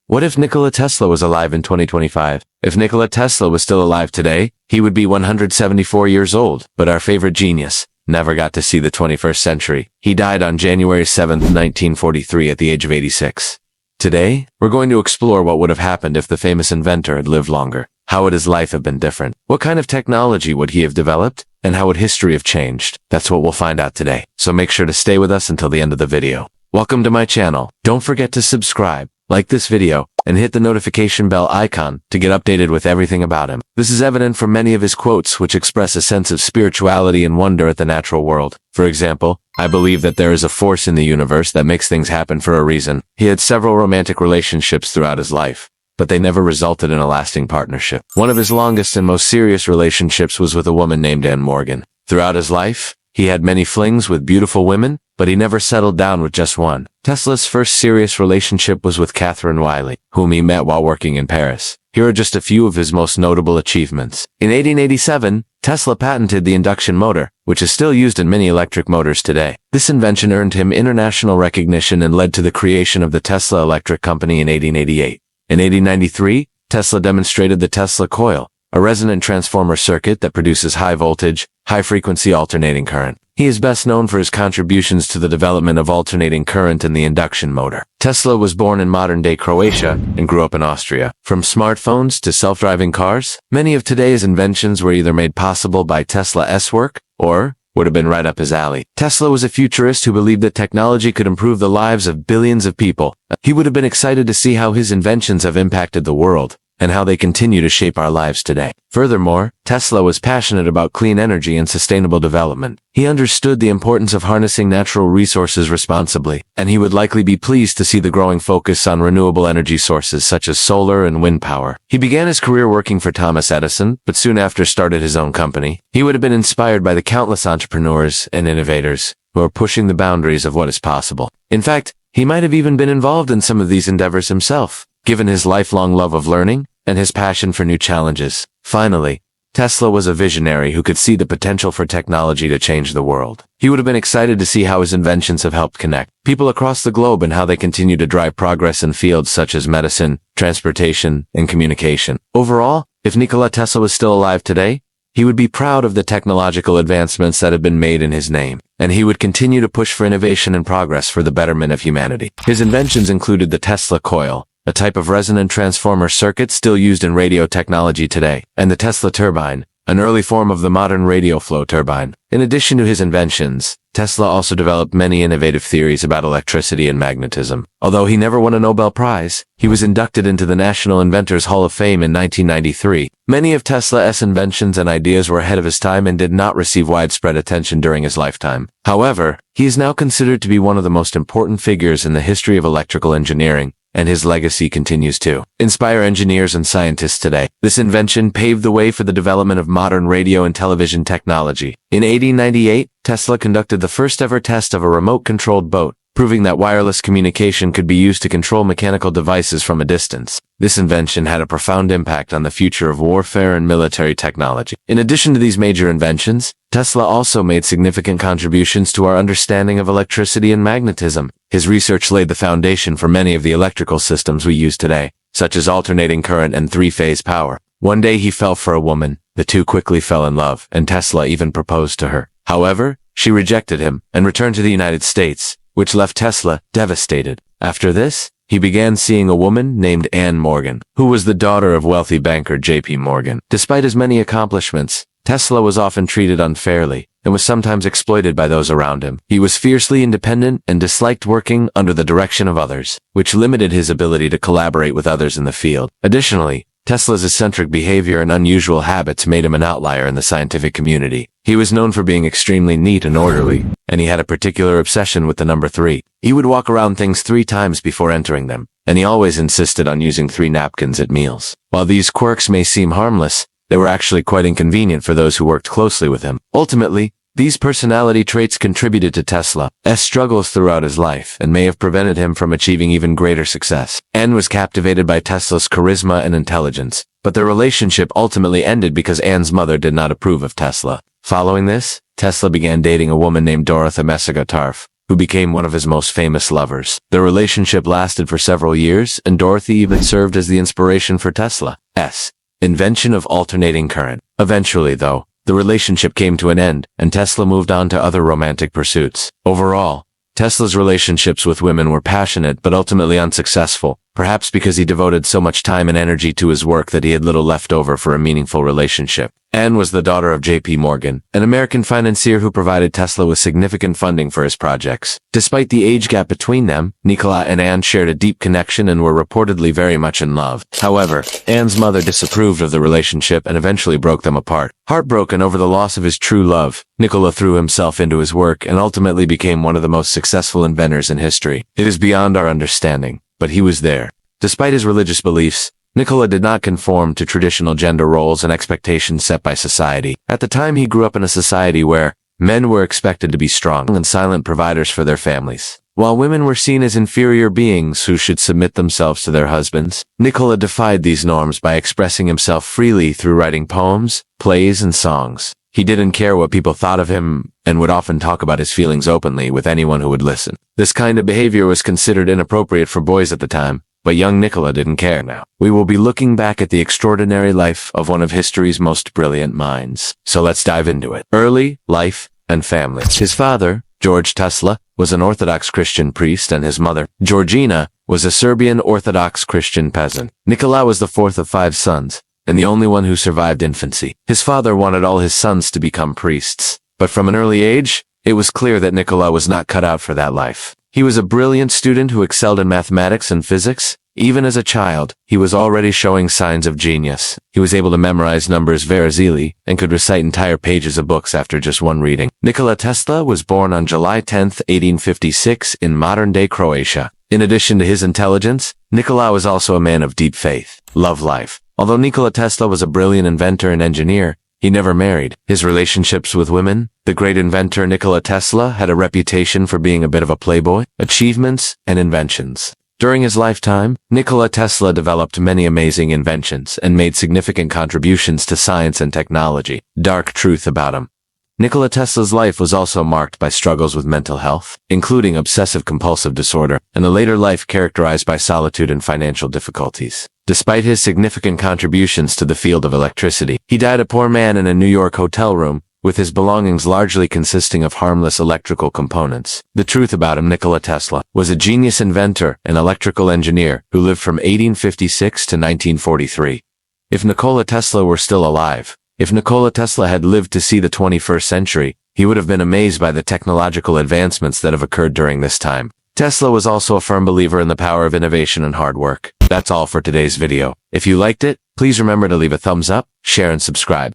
What if Nikola Tesla was alive in 2025? If Nikola Tesla was still alive today, he would be 174 years old, but our favorite genius never got to see the 21st century. He died on January 7, 1943 at the age of 86. Today, we're going to explore what would have happened if the famous inventor had lived longer. How would his life have been different? What kind of technology would he have developed? And how would history have changed? That's what we'll find out today. So make sure to stay with us until the end of the video. Welcome to my channel. Don't forget to subscribe, like this video, and hit the notification bell icon to get updated with everything about him. This is evident from many of his quotes, which express a sense of spirituality and wonder at the natural world. For example, I believe that there is a force in the universe that makes things happen for a reason. He had several romantic relationships throughout his life, but they never resulted in a lasting partnership. One of his longest and most serious relationships was with a woman named Anne Morgan. Throughout his life, he had many flings with beautiful women, but he never settled down with just one. Tesla's first serious relationship was with Catherine Wiley, whom he met while working in Paris. Here are just a few of his most notable achievements. In 1887, Tesla patented the induction motor, which is still used in many electric motors today. This invention earned him international recognition and led to the creation of the Tesla Electric Company in 1888. In 1893, Tesla demonstrated the Tesla coil, a resonant transformer circuit that produces high-voltage, high-frequency alternating current. He is best known for his contributions to the development of alternating current and the induction motor. Tesla was born in modern-day Croatia and grew up in Austria. From smartphones to self-driving cars, many of today's inventions were either made possible by Tesla's work or would have been right up his alley. Tesla was a futurist who believed that technology could improve the lives of billions of people. He would have been excited to see how his inventions have impacted the world and how they continue to shape our lives today. Furthermore, Tesla was passionate about clean energy and sustainable development. He understood the importance of harnessing natural resources responsibly, and he would likely be pleased to see the growing focus on renewable energy sources such as solar and wind power. He began his career working for Thomas Edison, but soon after started his own company. He would have been inspired by the countless entrepreneurs and innovators who are pushing the boundaries of what is possible. In fact, he might have even been involved in some of these endeavors himself, given his lifelong love of learning and his passion for new challenges. Finally, Tesla was a visionary who could see the potential for technology to change the world. He would have been excited to see how his inventions have helped connect people across the globe and how they continue to drive progress in fields such as medicine, transportation, and communication. Overall, if Nikola Tesla was still alive today, he would be proud of the technological advancements that have been made in his name, and he would continue to push for innovation and progress for the betterment of humanity. His inventions included the Tesla coil, a type of resonant transformer circuit still used in radio technology today, and the Tesla turbine, an early form of the modern radio flow turbine. In addition to his inventions, Tesla also developed many innovative theories about electricity and magnetism. Although he never won a Nobel Prize, he was inducted into the National Inventors Hall of Fame in 1993. Many of Tesla's inventions and ideas were ahead of his time and did not receive widespread attention during his lifetime. However, he is now considered to be one of the most important figures in the history of electrical engineering, and his legacy continues to inspire engineers and scientists today. This invention paved the way for the development of modern radio and television technology. In 1898, Tesla conducted the first ever test of a remote-controlled boat, proving that wireless communication could be used to control mechanical devices from a distance. This invention had a profound impact on the future of warfare and military technology. In addition to these major inventions, Tesla also made significant contributions to our understanding of electricity and magnetism. His research laid the foundation for many of the electrical systems we use today, such as alternating current and three-phase power. One day he fell for a woman, the two quickly fell in love, and Tesla even proposed to her. However, she rejected him and returned to the United States, which left Tesla devastated. After this, he began seeing a woman named Anne Morgan, who was the daughter of wealthy banker J.P. Morgan. Despite his many accomplishments, Tesla was often treated unfairly and was sometimes exploited by those around him. He was fiercely independent and disliked working under the direction of others, which limited his ability to collaborate with others in the field. Additionally, Tesla's eccentric behavior and unusual habits made him an outlier in the scientific community. He was known for being extremely neat and orderly, and he had a particular obsession with the number 3. He would walk around things 3 times before entering them, and he always insisted on using 3 napkins at meals. While these quirks may seem harmless, they were actually quite inconvenient for those who worked closely with him. Ultimately, these personality traits contributed to Tesla's struggles throughout his life and may have prevented him from achieving even greater success. Anne was captivated by Tesla's charisma and intelligence, but their relationship ultimately ended because Anne's mother did not approve of Tesla. Following this, Tesla began dating a woman named Dorothy Messiga Tarf, who became one of his most famous lovers. Their relationship lasted for several years, and Dorothy even served as the inspiration for Tesla's invention of alternating current. Eventually, though, the relationship came to an end, and Tesla moved on to other romantic pursuits. Overall, Tesla's relationships with women were passionate but ultimately unsuccessful, perhaps because he devoted so much time and energy to his work that he had little left over for a meaningful relationship. Anne was the daughter of J.P. Morgan, an American financier who provided Tesla with significant funding for his projects. Despite the age gap between them, Nikola and Anne shared a deep connection and were reportedly very much in love. However, Anne's mother disapproved of the relationship and eventually broke them apart. Heartbroken over the loss of his true love, Nikola threw himself into his work and ultimately became one of the most successful inventors in history. It is beyond our understanding, but he was there. Despite his religious beliefs, Nikola did not conform to traditional gender roles and expectations set by society. At the time, he grew up in a society where men were expected to be strong and silent providers for their families, while women were seen as inferior beings who should submit themselves to their husbands. Nikola defied these norms by expressing himself freely through writing poems, plays, and songs. He didn't care what people thought of him and would often talk about his feelings openly with anyone who would listen. This kind of behavior was considered inappropriate for boys at the time, but young Nikola didn't care now. We will be looking back at the extraordinary life of one of history's most brilliant minds. So let's dive into it. Early life and family. His father, George Tesla, was an Orthodox Christian priest, and his mother, Georgina, was a Serbian Orthodox Christian peasant. Nikola was the fourth of 5 sons, and the only one who survived infancy. His father wanted all his sons to become priests, but from an early age, it was clear that Nikola was not cut out for that life. He was a brilliant student who excelled in mathematics and physics. Even as a child, he was already showing signs of genius. He was able to memorize numbers very easily and could recite entire pages of books after just one reading. Nikola Tesla was born on July 10, 1856 in modern-day Croatia. In addition to his intelligence, Nikola was also a man of deep faith, love life. Although Nikola Tesla was a brilliant inventor and engineer, he never married. His relationships with women, the great inventor Nikola Tesla had a reputation for being a bit of a playboy. Achievements and inventions. During his lifetime, Nikola Tesla developed many amazing inventions and made significant contributions to science and technology. Dark truth about him. Nikola Tesla's life was also marked by struggles with mental health, including obsessive-compulsive disorder, and a later life characterized by solitude and financial difficulties. Despite his significant contributions to the field of electricity, he died a poor man in a New York hotel room, with his belongings largely consisting of harmless electrical components. The truth about him, Nikola Tesla was a genius inventor and electrical engineer who lived from 1856 to 1943. If Nikola Tesla were still alive, if Nikola Tesla had lived to see the 21st century, he would have been amazed by the technological advancements that have occurred during this time. Tesla was also a firm believer in the power of innovation and hard work. That's all for today's video. If you liked it, please remember to leave a thumbs up, share, and subscribe.